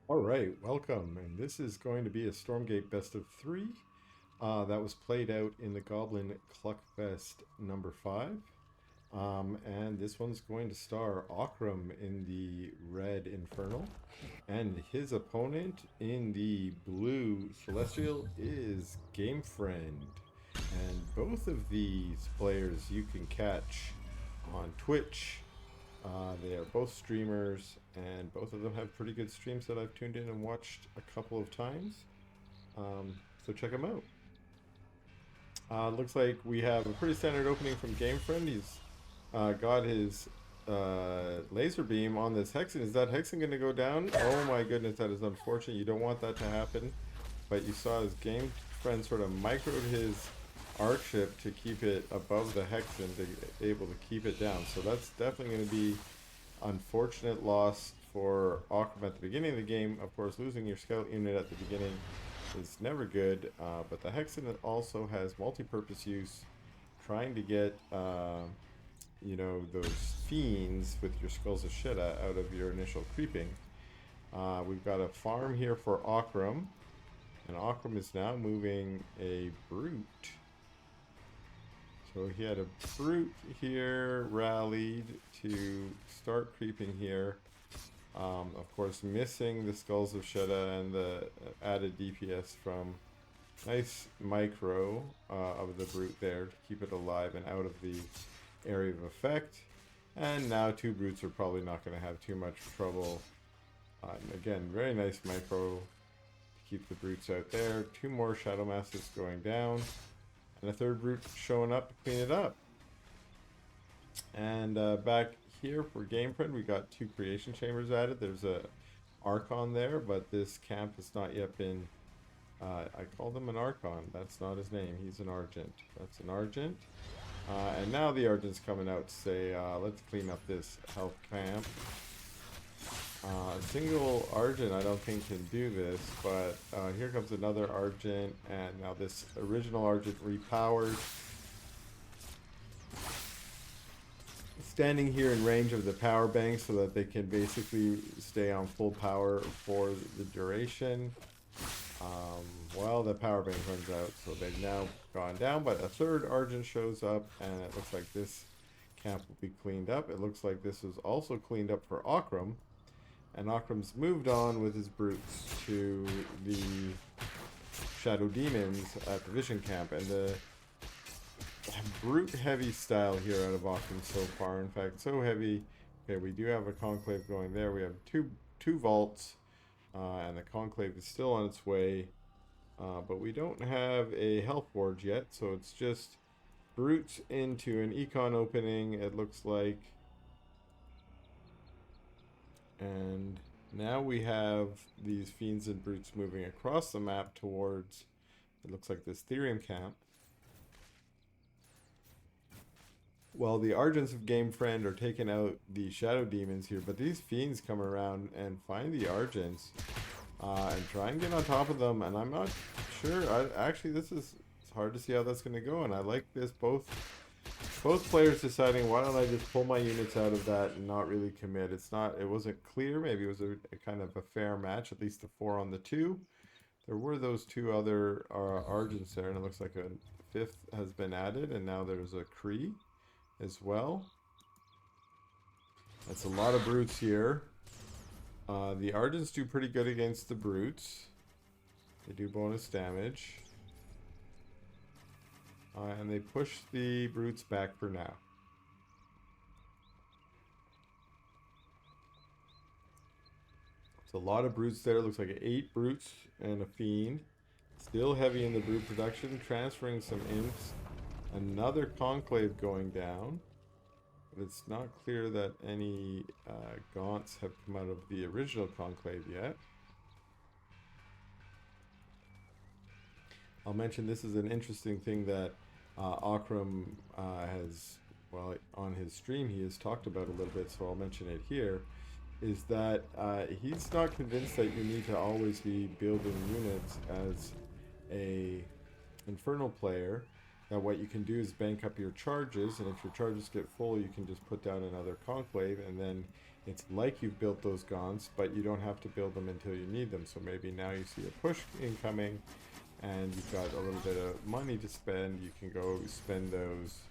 All right, welcome. And this is going to be a Stormgate best of three that was played out in the Goblin Cluckfest number five. And this one's going to star oCRaM in the red Infernal, and his opponent in the blue Celestial is GameFriend. And both of these players you can catch on Twitch. They are both streamers, and both of them have pretty good streams that I've tuned in and watched a couple of times. So check them out. Looks like we have a pretty standard opening from GameFriend. He's got his laser beam on this Hexen. Is that Hexen going to go down? Oh my goodness, that is unfortunate. You don't want that to happen. But you saw his GameFriend sort of microed his arc ship to keep it above the Hexen to be able to keep it down. So that's definitely going to be unfortunate loss for oCRaM at the beginning of the game. Of course, losing your scout unit at the beginning is never good, but the Hexen also has multi-purpose use, trying to get those fiends with your Skulls of Sheta out of your initial creeping. We've got a farm here for oCRaM, and oCRaM is now moving a Brute. So he had a Brute here, rallied to start creeping here. Of course, missing the Skulls of Sheta and the added DPS from nice micro of the Brute there to keep it alive and out of the area of effect. And now two Brutes are probably not going to have too much trouble. Again, very nice micro to keep the Brutes out there. Two more Shadow Masters going down. And a third Brute showing up to clean it up. And back here for GameFriend, we got two creation chambers added. There's a Archon there, but this camp has not yet been. I called him an Archon. That's not his name. He's an Argent. That's an Argent. And now the Argent's coming out to say, let's clean up this health camp. A single Argent I don't think can do this, but here comes another Argent, and now this original Argent repowered. Standing here in range of the power bank so that they can basically stay on full power for the duration. Well, the power bank runs out, so they've now gone down, but a third Argent shows up, and it looks like this camp will be cleaned up. It looks like this was also cleaned up for oCRaM, and oCRAM's moved on with his Brutes to the Shadow Demons at the Vision Camp, and the Brute heavy style here out of oCRAM so far. In fact, so heavy. Okay, we do have a Conclave going there. We have two vaults, and the Conclave is still on its way. But we don't have a health forge yet, so it's just Brutes into an econ opening, it looks like. And now we have these Fiends and Brutes moving across the map towards, it looks like this Therium camp. Well, the Argents of GameFriend are taking out the Shadow Demons here, but these Fiends come around and find the Argents and try and get on top of them, and I'm not sure. Actually, it's hard to see how that's going to go, and I like this. Both players deciding, why don't I just pull my units out of that and not really commit. It wasn't clear. Maybe it was a kind of a fair match, at least the 4 on the 2. There were those two other Argents there, and it looks like a fifth has been added, and now there's a Kree as well. That's a lot of Brutes here. The Argents do pretty good against the Brutes. They do bonus damage. And they push the Brutes back for now. It's a lot of Brutes there. Looks like 8 Brutes and a Fiend. Still heavy in the Brute production. Transferring some Imps. Another Conclave going down. But it's not clear that any Gaunts have come out of the original Conclave yet. I'll mention this is an interesting thing that oCRaM has, well, on his stream he has talked about a little bit, so I'll mention it here, is that he's not convinced that you need to always be building units as a Infernal player. That what you can do is bank up your charges, and if your charges get full, you can just put down another Conclave, and then It's like you've built those gaunts, but you don't have to build them until you need them. So maybe now you see a push incoming and you've got a little bit of money to spend. You can go spend those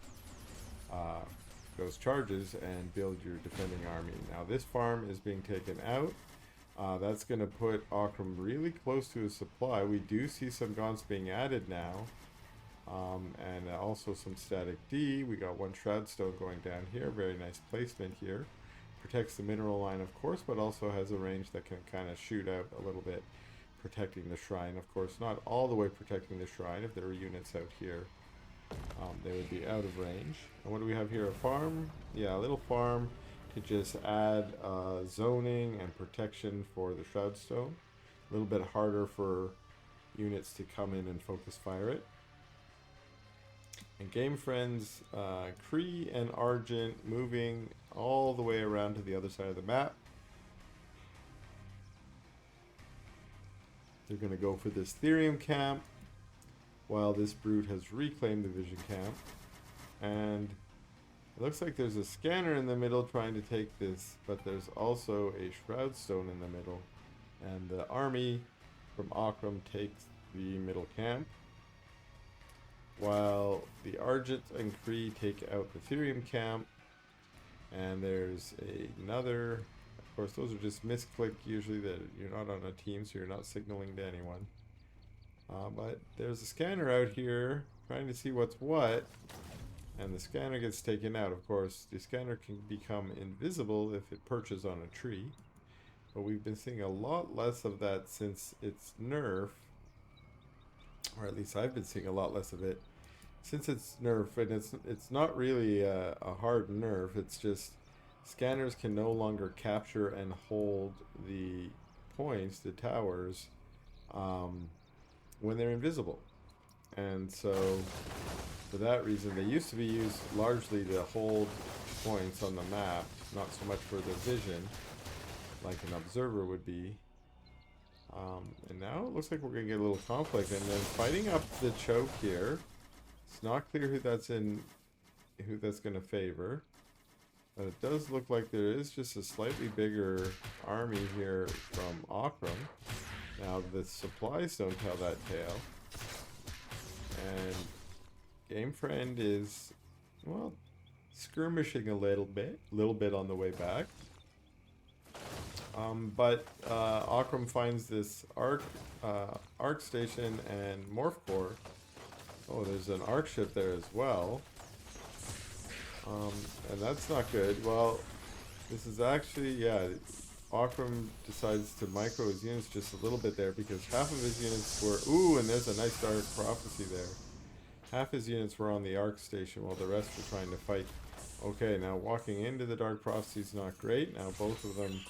charges and build your defending army. Now this farm is being taken out. That's going to put oCRaM really close to his supply. We do see some gaunts being added now. And also some static D. We got one shroud stone going down here. Very nice placement here. Protects the mineral line, of course, but also has a range that can kind of shoot out a little bit, protecting the shrine. Of course, not all the way protecting the shrine. If there were units out here, they would be out of range. And what do we have here? A farm? Yeah, a little farm to just add zoning and protection for the shroud stone. A little bit harder for units to come in and focus fire it. And GameFriend's Cree and Argent moving all the way around to the other side of the map. They're going to go for this Therium camp, while this brute has reclaimed the Vision camp. And it looks like there's a scanner in the middle trying to take this, but there's also a shroud stone in the middle. And the army from oCRaM takes the middle camp, while the Argent and Cree take out the Therium camp. And there's another, of course those are just misclick usually, that you're not on a team, so you're not signaling to anyone. But there's a scanner out here trying to see what's what, and the scanner gets taken out. Of course, the scanner can become invisible if it perches on a tree, but we've been seeing a lot less of that since its nerf, or at least I've been seeing a lot less of it since its nerf. And it's not really a hard nerf. It's just scanners can no longer capture and hold the points, the towers, when they're invisible. And so for that reason, they used to be used largely to hold points on the map, not so much for the vision like an observer would be. And now it looks like we're gonna get a little conflict, and then fighting up the choke here. It's not clear who that's gonna favor, but it does look like there is just a slightly bigger army here from oCRaM. Now the supplies don't tell that tale, and GameFriend is, well, skirmishing a little bit on the way back. But oCRaM finds this arc station and morph core. Oh, there's an arc ship there as well. And that's not good. Well, this is actually, yeah, oCRaM decides to micro his units just a little bit there, because half of his units were, ooh, and there's a nice dark prophecy there. Half his units were on the arc station while the rest were trying to fight. Okay, now walking into the dark prophecy is not great. Now both of them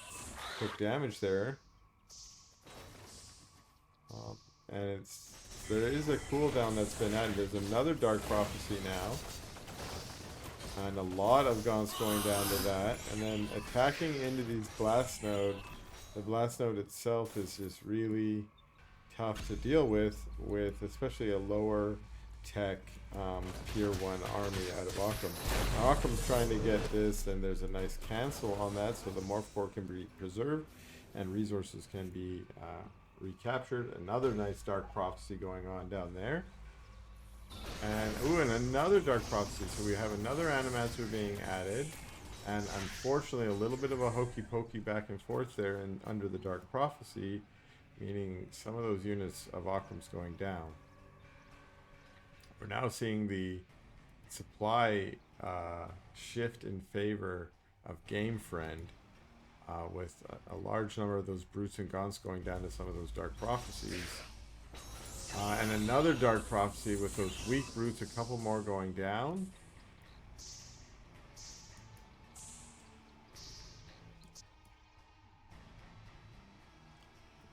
took damage there. And there is a cooldown that's been added. There's another dark prophecy now, and a lot of gaunts going down to that, and then attacking into these blast node. The blast node itself is just really tough to deal with especially a lower tech tier 1 army out of oCRaM. Now oCRAM's trying to get this, and there's a nice cancel on that, so the morph core can be preserved and resources can be recaptured. Another nice dark prophecy going on down there, and another dark prophecy. So we have another animator being added, and unfortunately a little bit of a hokey pokey back and forth there and under the dark prophecy, meaning some of those units of oCRAM's going down. We're now seeing the supply shift in favor of GameFriend, with a large number of those brutes and gaunts going down to some of those dark prophecies. And another dark prophecy with those weak brutes, a couple more going down.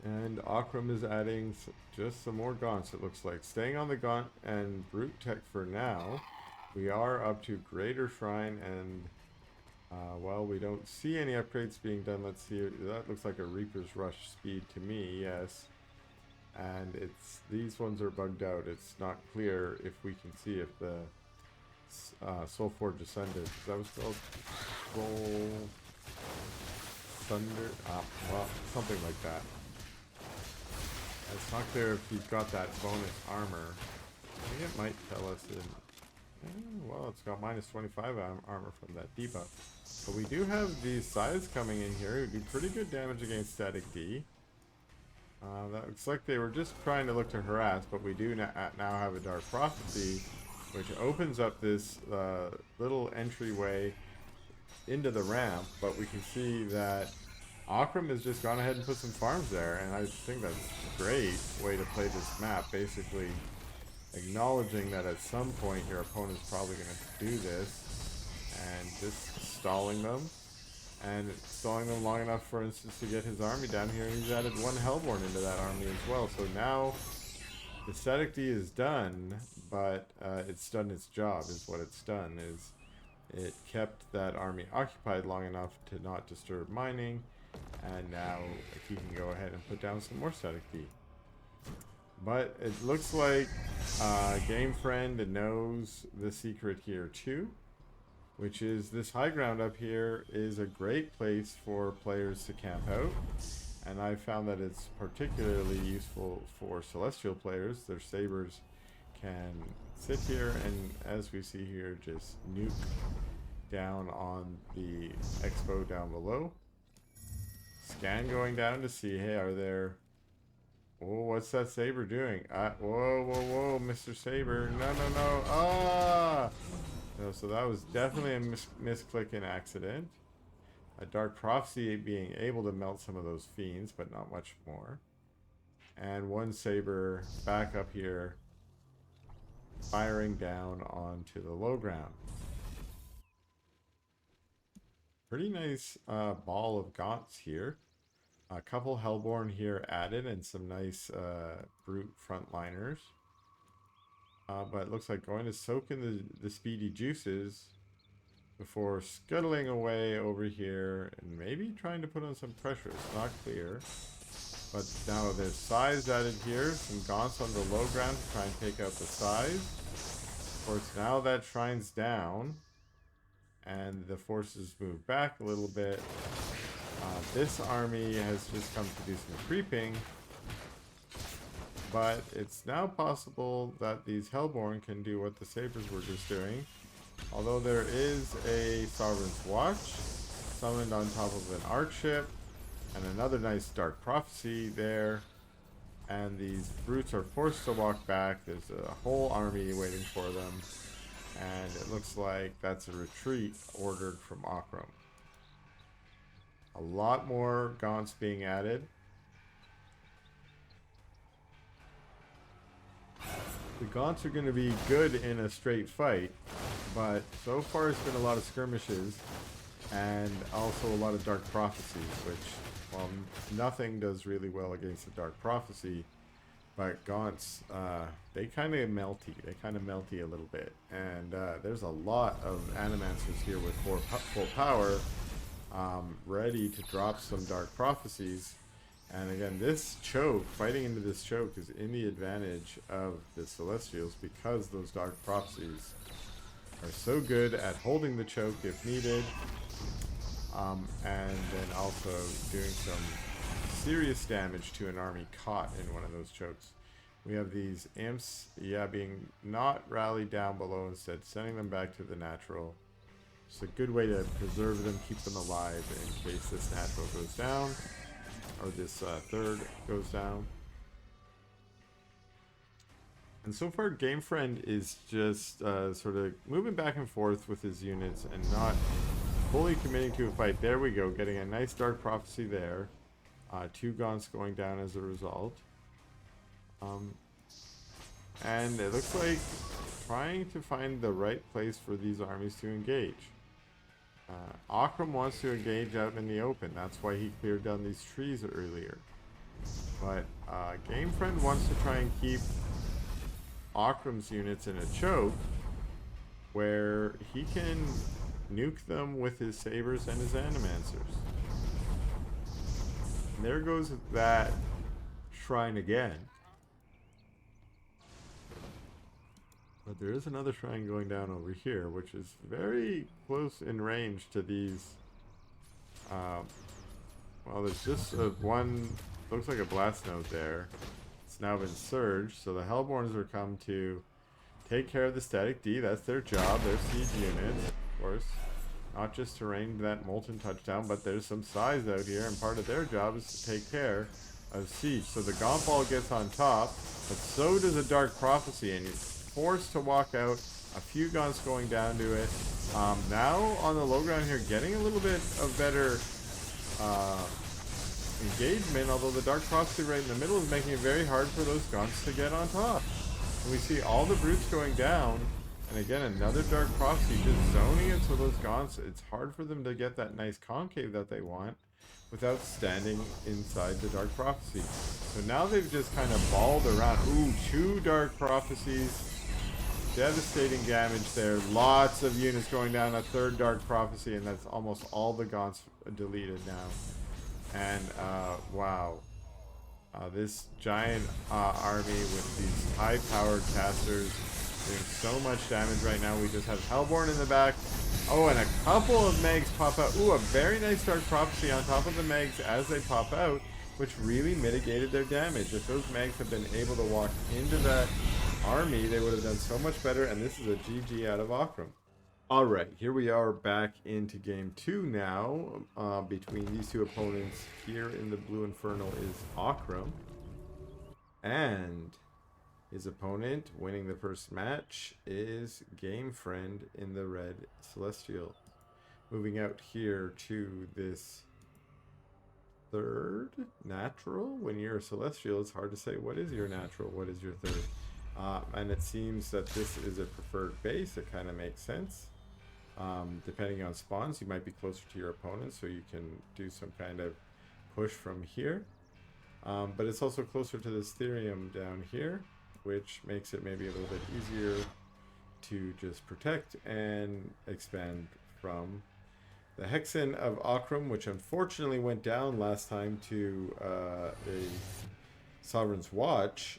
And oCRAM is adding just some more gaunts, it looks like. Staying on the gaunt and brute tech for now. We are up to Greater Shrine, and well, we don't see any upgrades being done. Let's see, that looks like a Reaper's Rush speed to me, yes. And these ones are bugged out. It's not clear if we can see if the Soulforge Ascended, that was called Thunder, well, something like that. It's not clear if he's got that bonus armor. I think it might tell us well, it's got minus 25 armor from that debuff. But we do have these scythes coming in here who do pretty good damage against static D. That looks like they were just trying to look to harass, but we do now have a Dark Prophecy, which opens up this little entryway into the ramp, but we can see that oCRaM has just gone ahead and put some farms there, and I think that's a great way to play this map, basically acknowledging that at some point your opponent's probably going to do this, and just stalling them, and stalling them long enough, for instance, to get his army down here, and he's added one Hellborn into that army as well. So now the static D is done, but it's done its job, is what it's done, is it kept that army occupied long enough to not disturb mining, and now he can go ahead and put down some more static D. But it looks like GameFriend knows the secret here too, which is this high ground up here is a great place for players to camp out, and I found that it's particularly useful for Celestial players. Their sabers can sit here and, as we see here, just nuke down on the expo down below. Scan going down to see, hey, are there... Oh, what's that saber doing? Whoa, whoa, whoa, Mr. Saber. No, no, no. Ah! No, so that was definitely a misclick and accident. A Dark Prophecy being able to melt some of those fiends, but not much more. And one saber back up here, firing down onto the low ground. Pretty nice ball of gaunts here. A couple Hellborn here added, and some nice brute frontliners. But it looks like going to soak in the speedy juices before scuttling away over here and maybe trying to put on some pressure. It's not clear. But now there's size added here, some gaunts on the low ground to try and take out the size. Of course, now that shrine's down and the forces move back a little bit. This army has just come to do some creeping, but it's now possible that these Hellborn can do what the Sabers were just doing. Although there is a Sovereign's Watch summoned on top of an Arc ship, and another nice Dark Prophecy there, and these brutes are forced to walk back. There's a whole army waiting for them, and it looks like that's a retreat ordered from oCRaM. A lot more gaunts being added. The gaunts are going to be good in a straight fight, but so far it's been a lot of skirmishes and also a lot of Dark Prophecies, which, well, nothing does really well against the Dark Prophecy, but gaunts, they kind of melty. They kind of melty a little bit, and there's a lot of Animancers here with full power, ready to drop some Dark Prophecies. And again, this choke, fighting into this choke, is in the advantage of the Celestials because those Dark Prophecies are so good at holding the choke if needed, and then also doing some serious damage to an army caught in one of those chokes. We have these imps, being not rallied down below, instead sending them back to the natural. It's a good way to preserve them, keep them alive in case this natural goes down, or this third goes down. And so far, GameFriend is just sort of moving back and forth with his units and not fully committing to a fight. There we go, getting a nice Dark Prophecy there. 2 gaunts going down as a result. And it looks like trying to find the right place for these armies to engage. oCRaM wants to engage out in the open. That's why he cleared down these trees earlier. But GameFriend wants to try and keep oCRAM's units in a choke where he can nuke them with his sabers and his Animancers. And there goes that shrine again. But there is another shrine going down over here, which is very close in range to these Well, there's just one, looks like a blast node there. It's now been surged, so the Hellborns are come to take care of the static D. That's their job. They're siege units, of course. Not just to rain that molten touchdown, but there's some size out here, and part of their job is to take care of siege. So the Gaunt Ball gets on top, but so does a Dark Prophecy, and you're forced to walk out. A few Gaunts going down to it. Now on the low ground here, getting a little bit of better engagement, although the Dark Prophecy right in the middle is making it very hard for those Gaunts to get on top. And we see all the brutes going down, and again another Dark Prophecy just zoning it so those Gaunts, it's hard for them to get that nice concave that they want without standing inside the Dark Prophecy. So now they've just kind of balled around. Ooh, 2 Dark Prophecies. Devastating damage there. Lots of units going down. A 3rd Dark Prophecy, and that's almost all the Gaunts deleted now. And wow, this giant army with these high-powered casters doing so much damage right now. We just have Hellborn in the back. Oh, and a couple of Megs pop out. Ooh, a very nice Dark Prophecy on top of the Megs as they pop out, which really mitigated their damage. If those Megs had been able to walk into that army, they would have done so much better, and this is a GG out of oCRaM. Alright, here we are back into game 2 now. Between these two opponents here in the Blue Infernal is oCRaM. And his opponent winning the first match is GameFriend in the Red Celestial. Moving out here to this 3rd natural. When you're a Celestial, it's hard to say what is your natural, what is your 3rd. And it seems that this is a preferred base. It kind of makes sense. Depending on spawns, you might be closer to your opponent, so you can do some kind of push from here. But it's also closer to this Therium down here, which makes it maybe a little bit easier to just protect and expand from. The Hexen of oCRaM, which unfortunately went down last time to a Sovereign's Watch,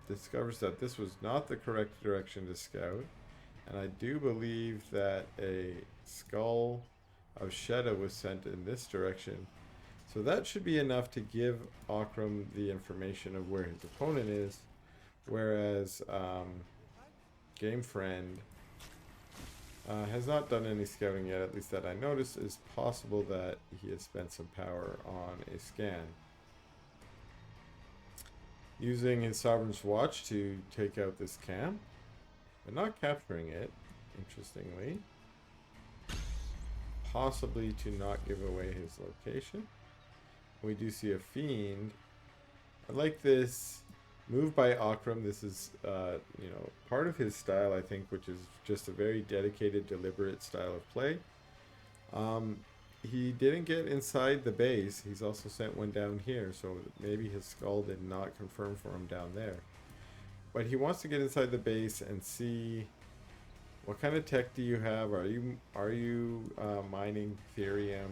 discovers that this was not the correct direction to scout, and I do believe that a Skull of Shedda was sent in this direction, so that should be enough to give oCRaM the information of where his opponent is, whereas GameFriend has not done any scouting yet, at least that I noticed. It's possible that he has spent some power on a scan. Using his Sovereign's Watch to take out this camp, but not capturing it, interestingly. Possibly to not give away his location. We do see a Fiend. I like this move by oCRaM. This is, you know, part of his style, I think, which is just a very dedicated, deliberate style of play. He didn't get inside the base. He's also sent one down here, so maybe his skull did not confirm for him down there. But he wants to get inside the base and see what kind of tech do you have. Are you mining Therium?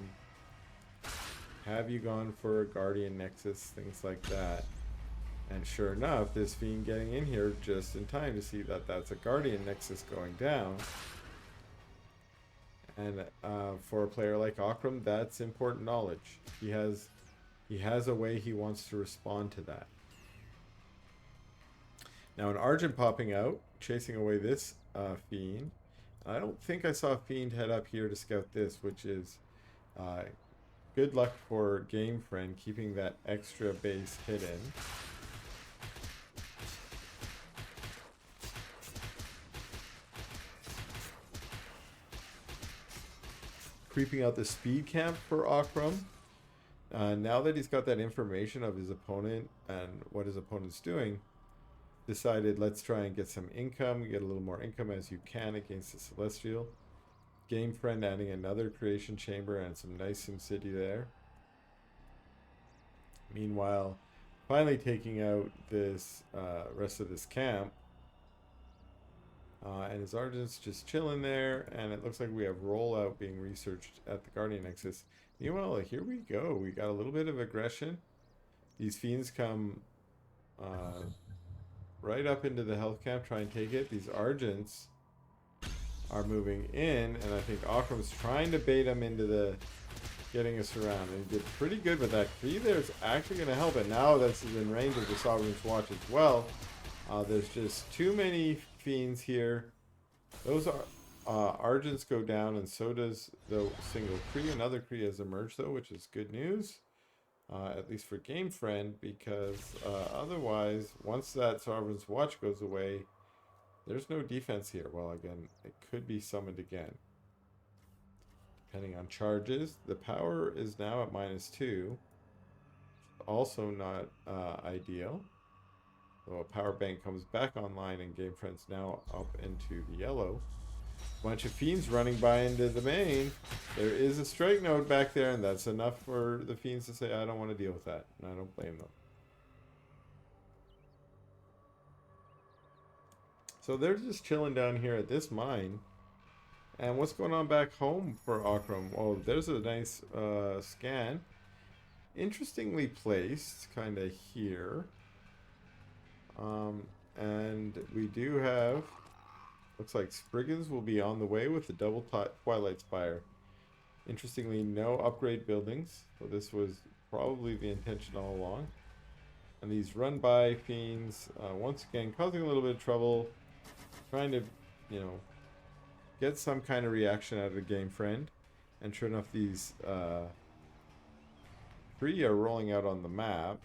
Have you gone for a Guardian Nexus? Things like that. And sure enough, this Fiend getting in here just in time to see that that's a Guardian Nexus going down. And for a player like oCRaM, that's important knowledge. He has a way he wants to respond to that. Now an Argent popping out, chasing away this Fiend. I don't think I saw a Fiend head up here to scout this, which is good luck for GameFriend keeping that extra base hidden. Creeping out the speed camp for oCRaM. Now that he's got that information of his opponent and what his opponent's doing, decided let's try and get some income, get a little more income as you can against the Celestial. GameFriend adding another creation chamber and some nice SimCity there. Meanwhile, finally taking out this rest of this camp. And his Argent's just chilling there, and it looks like we have rollout being researched at the Guardian Nexus. Meanwhile, here we go. We got a little bit of aggression. These Fiends come right up into the health camp, try and take it. These Argents are moving in, and I think oCRAM's trying to bait him into the getting us around. And he did pretty good with that. Kree there's actually going to help it. Now that's in range of the Sovereign's Watch as well. There's just too many Fiends here. Those are Argents go down, and so does the single Kree. Another Kree has emerged, though, which is good news. At least for GameFriend, because otherwise, once that Sovereign's Watch goes away, there's no defense here. Well, again, it could be summoned again. Depending on charges. The power is now at -2. Also not ideal. So a power bank comes back online and GameFriend's now up into the yellow. Bunch of Fiends running by into the main. There is a strike node back there, and that's enough for the Fiends to say, I don't want to deal with that. And I don't blame them. So they're just chilling down here at this mine. And what's going on back home for oCRaM? Oh, there's a nice scan. Interestingly placed, kind of here. And we do have, looks like Spriggans will be on the way with the double Twilight Spire. Interestingly, no upgrade buildings. So this was probably the intention all along. And these run-by Fiends, once again, causing a little bit of trouble. Trying to, you know, get some kind of reaction out of the GameFriend. And sure enough, these Kree are rolling out on the map.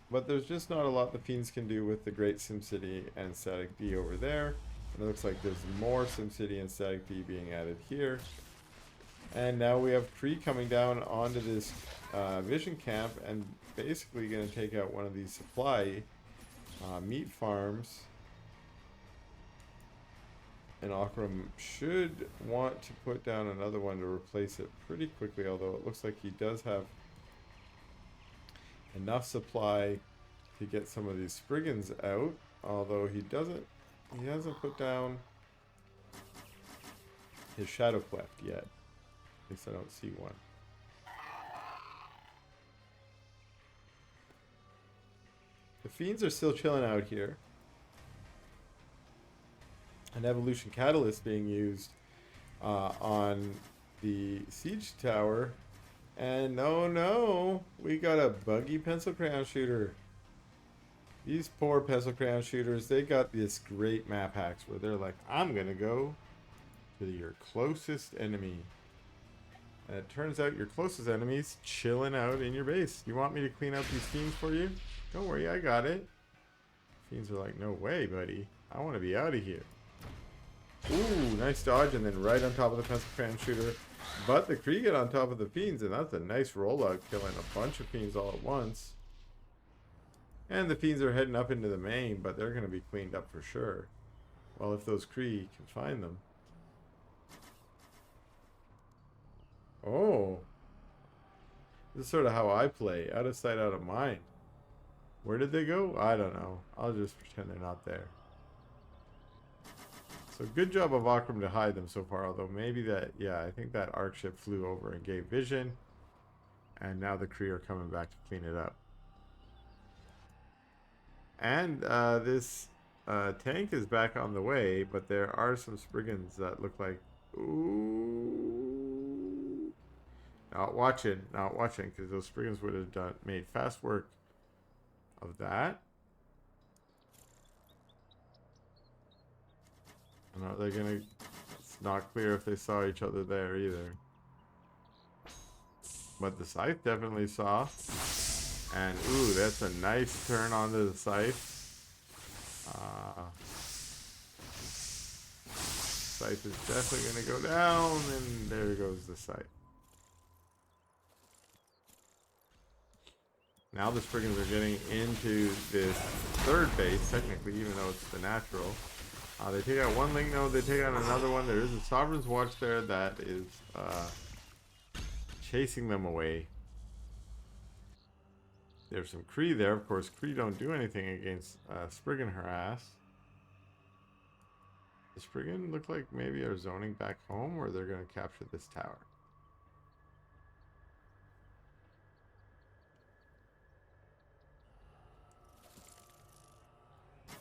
But there's just not a lot the Fiends can do with the Great SimCity and Static D over there. And it looks like there's more SimCity and Static D being added here. And now we have Kree coming down onto this Vision Camp and basically going to take out one of these supply meat farms. And oCRaM should want to put down another one to replace it pretty quickly, although it looks like he does have enough supply to get some of these Spriggans out, although he hasn't put down his Shadow Cleft yet. At least I don't see one. The Fiends are still chilling out here. An Evolution Catalyst being used on the Siege Tower. And no, we got a buggy pencil crayon shooter. These poor pencil crayon shooters, they got this great map hacks where they're like, I'm gonna go to your closest enemy. And it turns out your closest enemy's chilling out in your base. You want me to clean out these Fiends for you? Don't worry, I got it. Fiends are like, no way, buddy. I want to be out of here. Ooh, nice dodge, and then right on top of the pencil crayon shooter. But the Kree get on top of the Fiends, and that's a nice rollout, killing a bunch of Fiends all at once. And the Fiends are heading up into the main, but they're going to be cleaned up for sure. Well, if those Kree can find them. Oh. This is sort of how I play. Out of sight, out of mind. Where did they go? I don't know. I'll just pretend they're not there. So good job of oCRaM to hide them so far, although maybe that, yeah, I think that arc ship flew over and gave vision. And now the Kree are coming back to clean it up. And this tank is back on the way, but there are some Spriggans that look like, ooh. Not watching, because those Spriggans would have made fast work of that. And are they gonna... It's not clear if they saw each other there either. But the Scythe definitely saw. And ooh, that's a nice turn onto the Scythe. Scythe is definitely gonna go down, and there goes the Scythe. Now the Spriggans are getting into this third base, technically, even though it's the natural. They take out one link node, they take out another one. There is a Sovereign's Watch there that is chasing them away. There's some Kree there. Of course, Kree don't do anything against Spriggan harass. The Spriggan look like maybe are zoning back home, or they're going to capture this tower.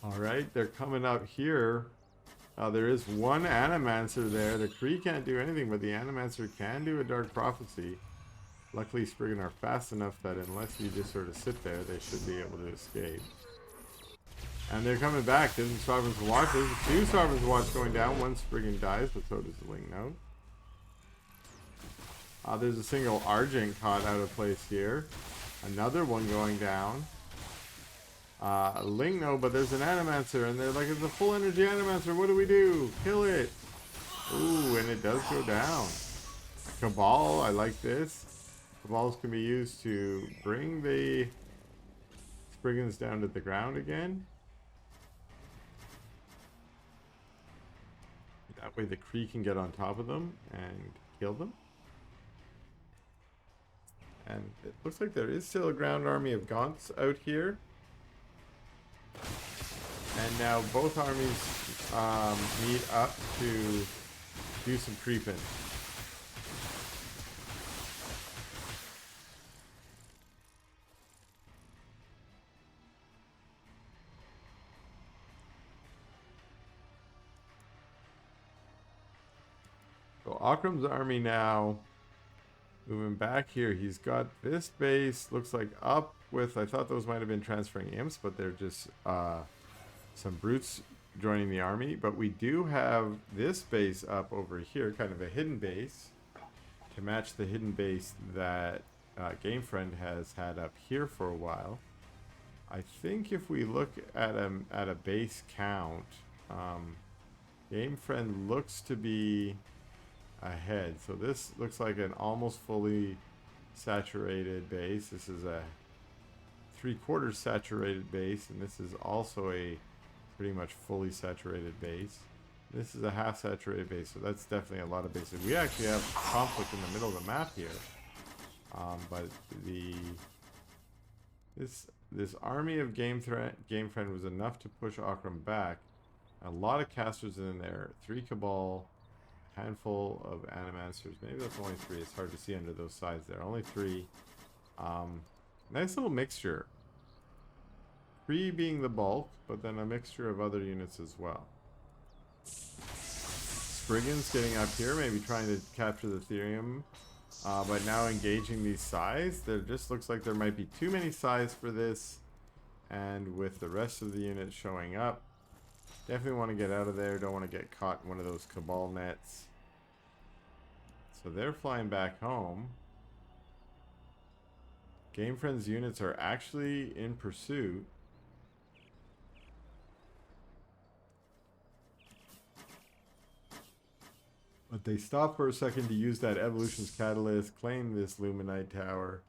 Alright, they're coming out here There is one Animancer there. The Kree can't do anything, but the Animancer can do a Dark Prophecy. Luckily, Spriggan are fast enough that unless you just sort of sit there, they should be able to escape. And they're coming back. There's a Sovereign's Watch. There's two Sovereign's Watch going down. One Spriggan dies, but so does the Link Note. There's a single Argent caught out of place here. Another one going down. Link Note, but there's an Animancer, and they're like, it's a full energy Animancer. What do we do? Kill it. Ooh, and it does go down. Cabal, I like this. Cabals can be used to bring the Spriggans down to the ground again. That way the Kree can get on top of them and kill them. And it looks like there is still a ground army of Gaunts out here. And now both armies meet up to do some creeping. So oCRaM's army now moving back here. He's got this base, looks like up with, I thought those might have been transferring imps, but they're just some brutes joining the army. But we do have this base up over here, kind of a hidden base, to match the hidden base that GameFriend has had up here for a while. I think if we look at a base count, GameFriend looks to be ahead. So this looks like an almost fully saturated base. This is a 3/4 saturated base, and this is also a pretty much fully saturated base. This is a half saturated base, so that's definitely a lot of bases. We actually have conflict in the middle of the map here, but this army of GameFriend was enough to push oCRaM back. A lot of casters in there, 3 Cabal, handful of Animancers. Maybe that's only 3. It's hard to see under those sides there. Only 3. Nice little mixture. 3 being the bulk, but then a mixture of other units as well. Spriggans getting up here, maybe trying to capture the Therium, but now engaging these Sais. There just looks like there might be too many Sais for this, and with the rest of the units showing up, definitely want to get out of there. Don't want to get caught in one of those Cabal nets. So they're flying back home. GameFriend's units are actually in pursuit. But they stop for a second to use that Evolution's Catalyst, claim this Luminite Tower,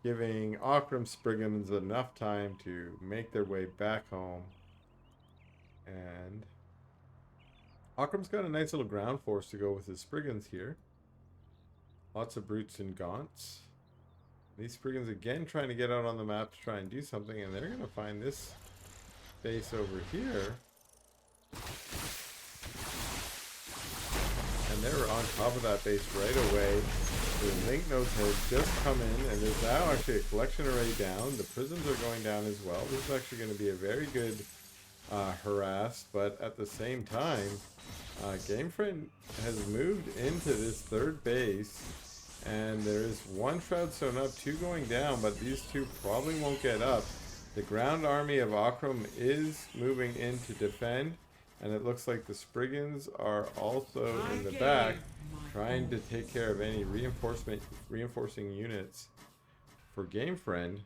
giving oCRaM Spriggans enough time to make their way back home. And oCRAM's got a nice little ground force to go with his Spriggans here. Lots of brutes and gaunts. These Spriggans again trying to get out on the map to try and do something, and they're going to find this base over here. And they were on top of that base right away. The Link Nodes have just come in, and there's now actually a collection array down. The prisms are going down as well. This is actually going to be a very good harass, but at the same time, GameFriend has moved into this third base, and there is 1 Shroud sewn up, 2 going down, but these 2 probably won't get up. The ground army of oCRaM is moving in to defend, and it looks like the Spriggans are also in the back trying to take care of any reinforcing units for GameFriend.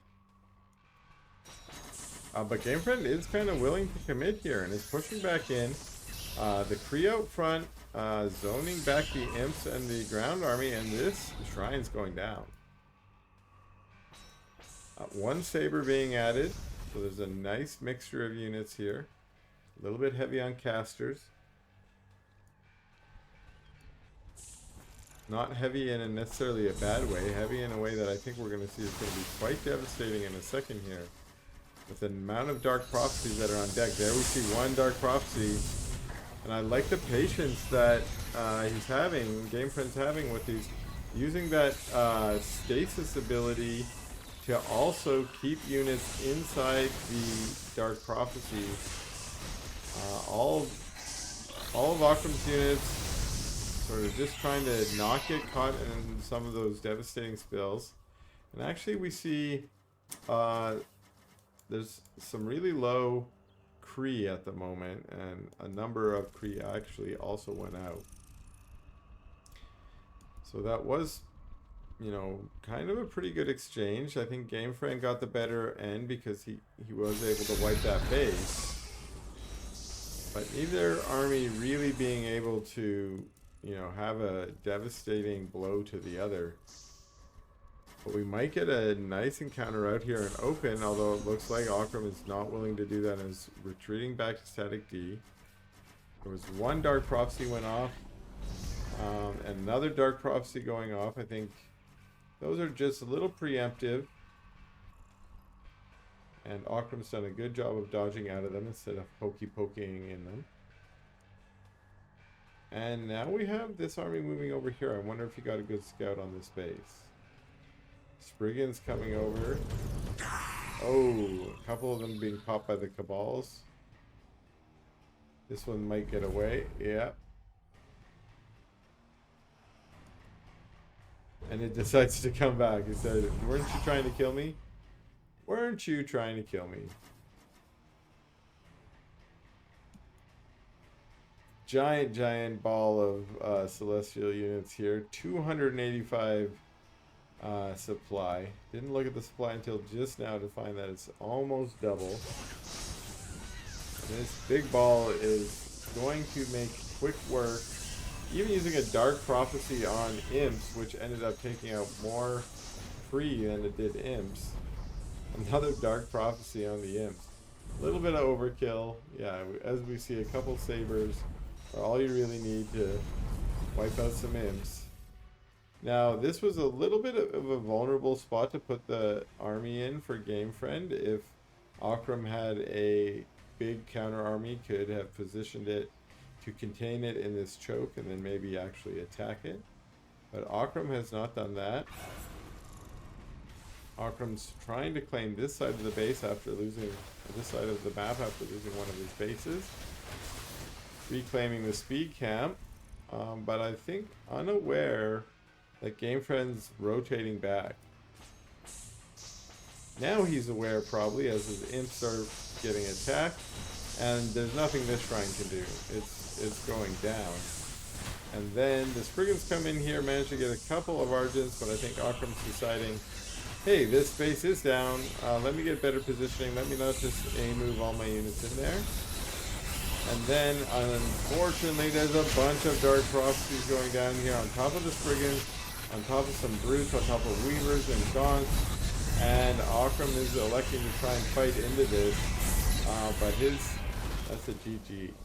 But GameFriend is kind of willing to commit here and is pushing back in. The Kree out front, zoning back the Imps and the ground army, and this Shrine's going down. 1 Saber being added, so there's a nice mixture of units here. A little bit heavy on casters. Not heavy in necessarily a bad way, heavy in a way that I think we're going to see is going to be quite devastating in a second here. With the amount of Dark Prophecies that are on deck. There we see 1 Dark Prophecy. And I like the patience that he's having, GameFriend's having with these, using that stasis ability to also keep units inside the Dark Prophecy. All all of oCRAM's units sort of just trying to not get caught in some of those devastating spills. And actually we see there's some really low Kree at the moment, and a number of Kree actually also went out. So that was, you know, kind of a pretty good exchange. I think GameFriend got the better end because he was able to wipe that base. But neither army really being able to, you know, have a devastating blow to the other. But we might get a nice encounter out here in open, although it looks like oCRAM is not willing to do that and is retreating back to static D. There was one Dark Prophecy went off, and another Dark Prophecy going off. I think those are just a little preemptive. And oCRAM's done a good job of dodging out of them instead of poking in them. And now we have this army moving over here. I wonder if he got a good scout on this base. Spriggan's coming over. Oh, a couple of them being caught by the Cabals. This one might get away. Yeah. And it decides to come back. It said, weren't you trying to kill me? Weren't you trying to kill me? Giant ball of celestial units here. 285 supply. Didn't look at the supply until just now to find that it's almost double. And this big ball is going to make quick work. Even using a Dark Prophecy on Imps, which ended up taking out more free than it did Imps. Another Dark Prophecy on the Imps. A little bit of overkill. Yeah, as we see, a couple Sabers are all you really need to wipe out some Imps. Now, this was a little bit of a vulnerable spot to put the army in for GameFriend. If oCRAM had a big counter army, could have positioned it to contain it in this choke and then maybe actually attack it. But oCRAM has not done that. oCRAM's trying to claim this side of the base after losing, this side of the map after losing one of his bases. Reclaiming the speed camp, but I think unaware that GameFriend's rotating back. Now he's aware probably as his imps are getting attacked, and there's nothing this shrine can do. It's going down. And then the Spriggans come in here, manage to get a couple of Argents, but I think oCRAM's deciding, hey, this base is down, let me get better positioning, let me not just move all my units in there. And then, unfortunately, there's a bunch of Dark Prophecies going down here on top of the Spriggans, on top of some Brutes, on top of Weavers and Gaunts, and oCRAM is electing to try and fight into this, but that's a GG.